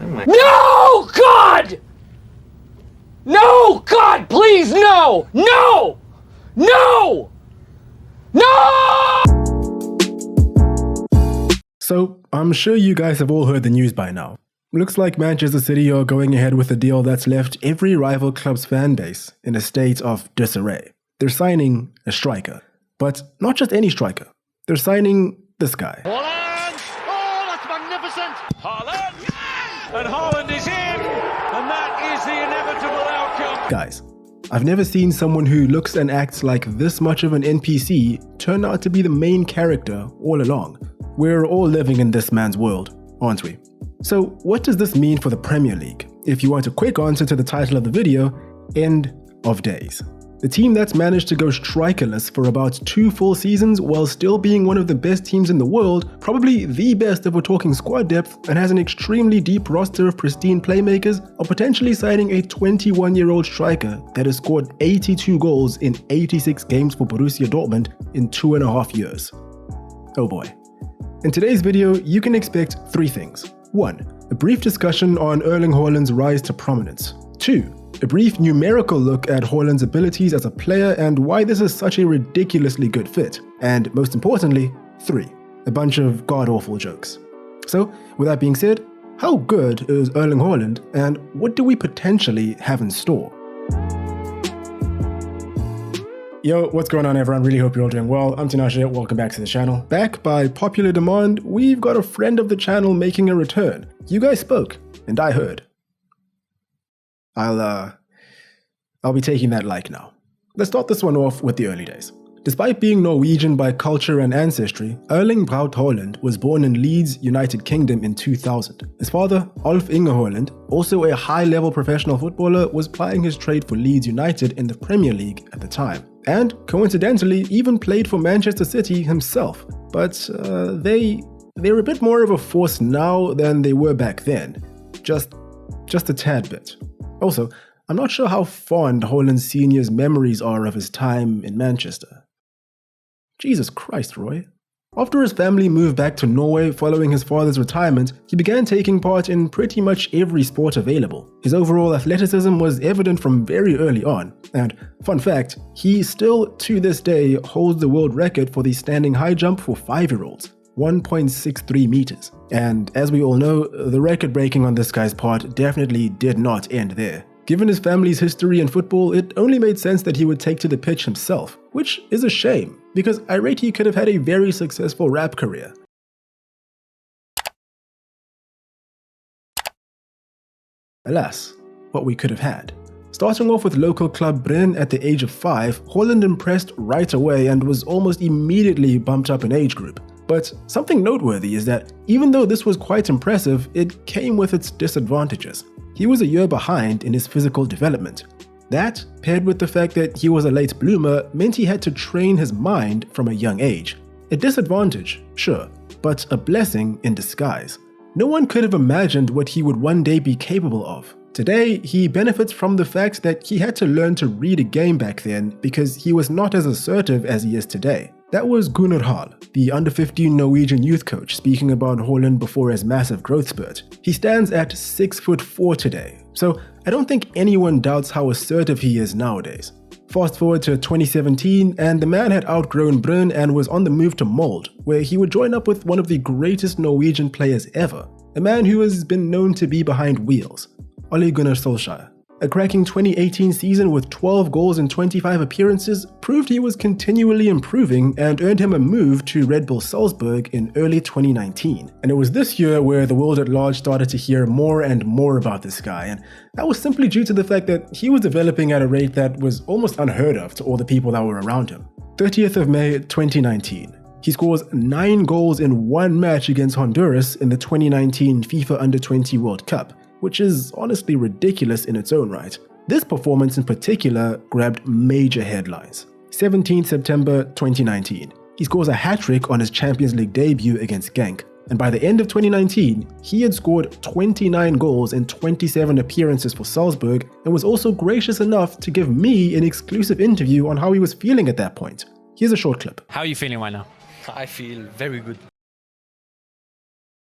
Relax. No, God! No, God, please, no! No! No! No! So, I'm sure you guys have all heard the news by now. Looks like Manchester City are going ahead with a deal that's left every rival club's fan base in a state of disarray. They're signing a striker. But not just any striker. They're signing this guy. Haaland! Oh, that's magnificent! Haaland! And Haaland is in! And that is the inevitable outcome. Guys, I've never seen someone who looks and acts like this much of an NPC turn out to be the main character all along. We're all living in this man's world, aren't we? So what does this mean for the Premier League? If you want a quick answer to the title of the video, end of days. The team that's managed to go strikerless for about 2 full seasons while still being one of the best teams in the world, probably the best if we're talking squad depth, and has an extremely deep roster of pristine playmakers, are potentially signing a 21-year-old striker that has scored 82 goals in 86 games for Borussia Dortmund in 2.5 years. Oh boy. In today's video, you can expect 3 things. 1. A brief discussion on Erling Haaland's rise to prominence. 2. A brief numerical look at Haaland's abilities as a player and why this is such a ridiculously good fit. And most importantly, 3. A bunch of god-awful jokes. So, with that being said, how good is Erling Haaland and what do we potentially have in store? Yo, what's going on everyone? Really hope you're all doing well. I'm Tinashe, welcome back to the channel. Back by popular demand, we've got a friend of the channel making a return. You guys spoke, and I heard. I'll be taking that like now. Let's start this one off with the early days. Despite being Norwegian by culture and ancestry, Erling Braut Haaland was born in Leeds, United Kingdom in 2000. His father, Ulf Inge Haaland, also a high-level professional footballer, was plying his trade for Leeds United in the Premier League at the time. And, coincidentally, even played for Manchester City himself. But they're a bit more of a force now than they were back then. Just a tad bit. Also, I'm not sure how fond Haaland Sr.'s memories are of his time in Manchester. Jesus Christ, Roy. After his family moved back to Norway following his father's retirement, he began taking part in pretty much every sport available. His overall athleticism was evident from very early on, and fun fact, he still, to this day, holds the world record for the standing high jump for 5-year-olds. 1.63 meters. And as we all know, the record breaking on this guy's part definitely did not end there. Given his family's history in football, it only made sense that he would take to the pitch himself, which is a shame, because I rate he could have had a very successful rap career. Alas, what we could have had. Starting off with local club Bryn at the age of 5, Haaland impressed right away and was almost immediately bumped up in age group. But something noteworthy is that even though this was quite impressive, it came with its disadvantages. He was a year behind in his physical development. That, paired with the fact that he was a late bloomer, meant he had to train his mind from a young age. A disadvantage, sure, but a blessing in disguise. No one could have imagined what he would one day be capable of. Today, he benefits from the fact that he had to learn to read a game back then because he was not as assertive as he is today. That was Gunnar Hall, the under-15 Norwegian youth coach, speaking about Haaland before his massive growth spurt. He stands at 6'4" today, so I don't think anyone doubts how assertive he is nowadays. Fast forward to 2017, and the man had outgrown Bryn and was on the move to Molde, where he would join up with one of the greatest Norwegian players ever, a man who has been known to be behind wheels, Ole Gunnar Solskjaer. A cracking 2018 season with 12 goals and 25 appearances proved he was continually improving and earned him a move to Red Bull Salzburg in early 2019. And it was this year where the world at large started to hear more and more about this guy, and that was simply due to the fact that he was developing at a rate that was almost unheard of to all the people that were around him. 30th of May 2019. He scores 9 goals in 1 match against Honduras in the 2019 FIFA Under-20 World Cup, which is honestly ridiculous in its own right. This performance in particular grabbed major headlines. 17th September 2019. He scores a hat-trick on his Champions League debut against Genk, and by the end of 2019, he had scored 29 goals in 27 appearances for Salzburg and was also gracious enough to give me an exclusive interview on how he was feeling at that point. Here's a short clip. How are you feeling right now? I feel very good.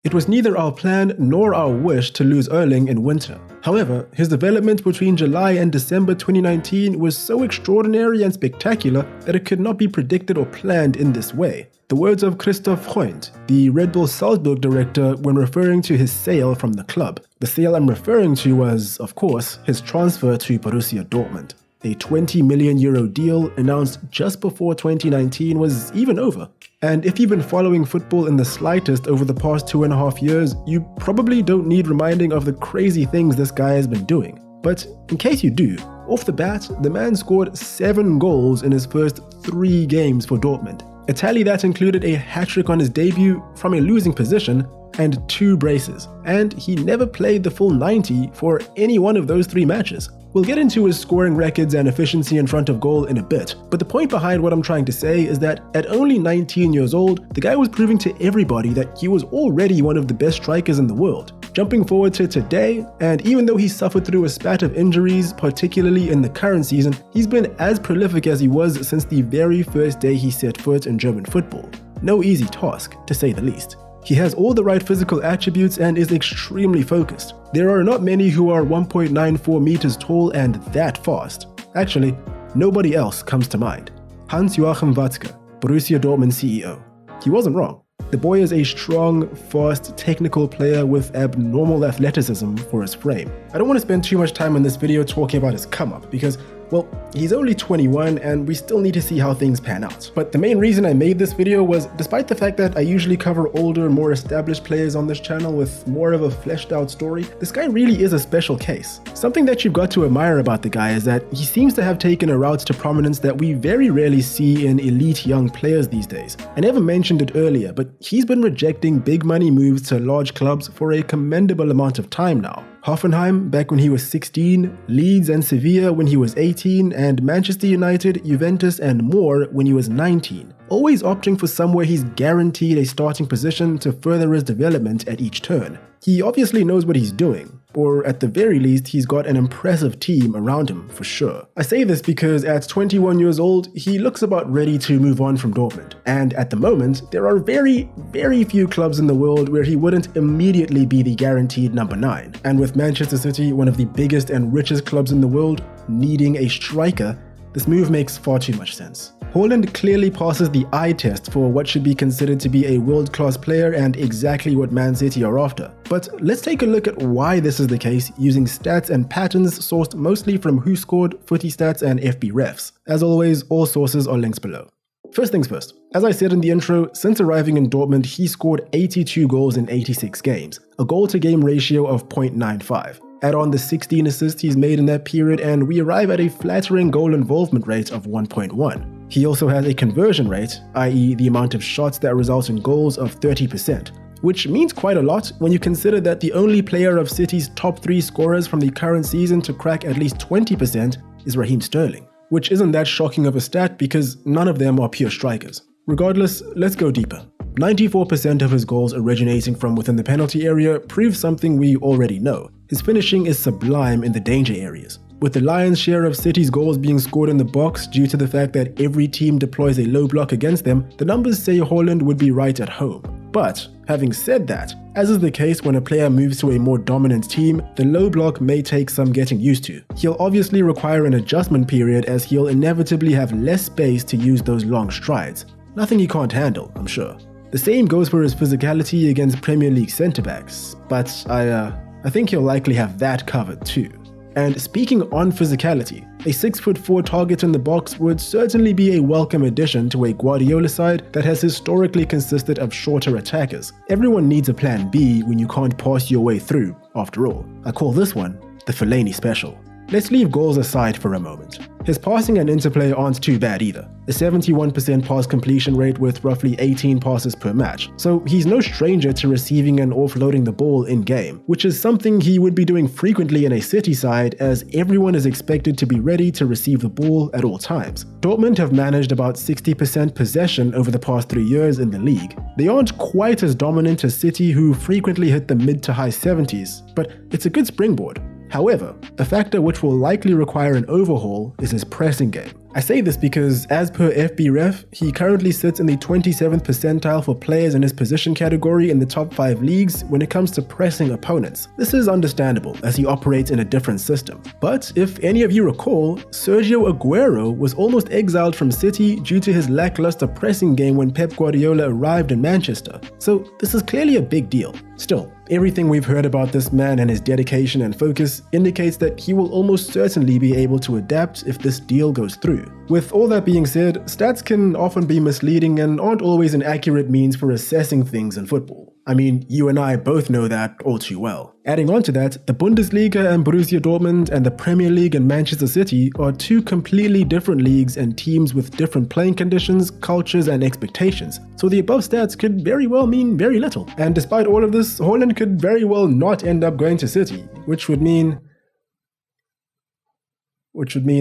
It was neither our plan nor our wish to lose Erling in winter. However, his development between July and December 2019 was so extraordinary and spectacular that it could not be predicted or planned in this way. The words of Christoph Freund, the Red Bull Salzburg director, when referring to his sale from the club. The sale I'm referring to was, of course, his transfer to Borussia Dortmund. A €20 million deal announced just before 2019 was even over. And if you've been following football in the slightest over the past 2.5 years, you probably don't need reminding of the crazy things this guy has been doing. But in case you do, off the bat, the man scored 7 goals in his first 3 games for Dortmund. A tally that included a hat-trick on his debut from a losing position and 2 braces. And he never played the full 90 for any one of those 3 matches. We'll get into his scoring records and efficiency in front of goal in a bit, but the point behind what I'm trying to say is that at only 19 years old, the guy was proving to everybody that he was already one of the best strikers in the world. Jumping forward to today, and even though he suffered through a spat of injuries, particularly in the current season, he's been as prolific as he was since the very first day he set foot in German football. No easy task, to say the least. He has all the right physical attributes and is extremely focused. There are not many who are 1.94 meters tall and that fast. Actually, nobody else comes to mind. Hans-Joachim Watzke, Borussia Dortmund CEO. He wasn't wrong. The boy is a strong, fast, technical player with abnormal athleticism for his frame. I don't want to spend too much time in this video talking about his come-up because, well, he's only 21 and we still need to see how things pan out. But the main reason I made this video was, despite the fact that I usually cover older, more established players on this channel with more of a fleshed out story, this guy really is a special case. Something that you've got to admire about the guy is that he seems to have taken a route to prominence that we very rarely see in elite young players these days. I never mentioned it earlier, but he's been rejecting big money moves to large clubs for a commendable amount of time now. Hoffenheim back when he was 16, Leeds and Sevilla when he was 18, and Manchester United, Juventus and more when he was 19. Always opting for somewhere he's guaranteed a starting position to further his development at each turn. He obviously knows what he's doing, or at the very least he's got an impressive team around him for sure. I say this because at 21 years old, he looks about ready to move on from Dortmund. And at the moment, there are very few clubs in the world where he wouldn't immediately be the guaranteed number 9. And with Manchester City, one of the biggest and richest clubs in the world, needing a striker, this move makes far too much sense. Haaland clearly passes the eye test for what should be considered to be a world-class player and exactly what Man City are after. But let's take a look at why this is the case using stats and patterns sourced mostly from Who Scored, Footy Stats and FB Refs. As always, all sources are links below. First things first, as I said in the intro, since arriving in Dortmund, he scored 82 goals in 86 games, a goal-to-game ratio of 0.95. Add on the 16 assists he's made in that period and we arrive at a flattering goal involvement rate of 1.1. He also has a conversion rate, i.e. the amount of shots that result in goals, of 30%, which means quite a lot when you consider that the only player of City's top 3 scorers from the current season to crack at least 20% is Raheem Sterling, which isn't that shocking of a stat because none of them are pure strikers. Regardless, let's go deeper. 94% of his goals originating from within the penalty area prove something we already know. His finishing is sublime in the danger areas. With the lion's share of City's goals being scored in the box due to the fact that every team deploys a low block against them, the numbers say Haaland would be right at home. But, having said that, as is the case when a player moves to a more dominant team, the low block may take some getting used to. He'll obviously require an adjustment period as he'll inevitably have less space to use those long strides. Nothing he can't handle, I'm sure. The same goes for his physicality against Premier League centre-backs, but I think he'll likely have that covered too. And speaking on physicality, a 6'4" target in the box would certainly be a welcome addition to a Guardiola side that has historically consisted of shorter attackers. Everyone needs a plan B when you can't pass your way through, after all. I call this one the Fellaini special. Let's leave goals aside for a moment. His passing and interplay aren't too bad either. A 71% pass completion rate with roughly 18 passes per match. So he's no stranger to receiving and offloading the ball in-game, which is something he would be doing frequently in a City side as everyone is expected to be ready to receive the ball at all times. Dortmund have managed about 60% possession over the past 3 years in the league. They aren't quite as dominant as City, who frequently hit the mid to high 70s, but it's a good springboard. However, a factor which will likely require an overhaul is his pressing game. I say this because, as per FBref, he currently sits in the 27th percentile for players in his position category in the top 5 leagues when it comes to pressing opponents. This is understandable, as he operates in a different system. But if any of you recall, Sergio Aguero was almost exiled from City due to his lackluster pressing game when Pep Guardiola arrived in Manchester. So this is clearly a big deal. Still, everything we've heard about this man and his dedication and focus indicates that he will almost certainly be able to adapt if this deal goes through. With all that being said, stats can often be misleading and aren't always an accurate means for assessing things in football. I mean, you and I both know that all too well. Adding on to that, the Bundesliga and Borussia Dortmund and the Premier League and Manchester City are two completely different leagues and teams with different playing conditions, cultures and expectations. So the above stats could very well mean very little. And despite all of this, Haaland could very well not end up going to City, which would mean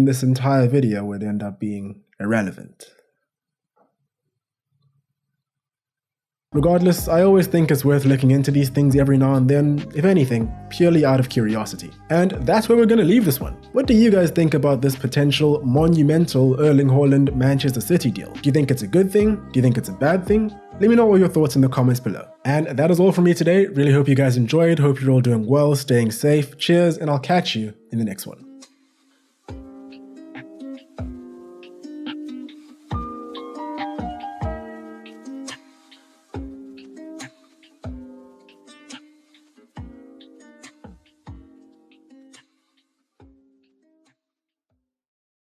this entire video would end up being irrelevant. Regardless, I always think it's worth looking into these things every now and then, if anything, purely out of curiosity. And that's where we're going to leave this one. What do you guys think about this potential monumental Erling Haaland Manchester City deal? Do you think it's a good thing? Do you think it's a bad thing? Let me know all your thoughts in the comments below. And that is all from me today. Really hope you guys enjoyed. Hope you're all doing well, staying safe. Cheers, and I'll catch you in the next one.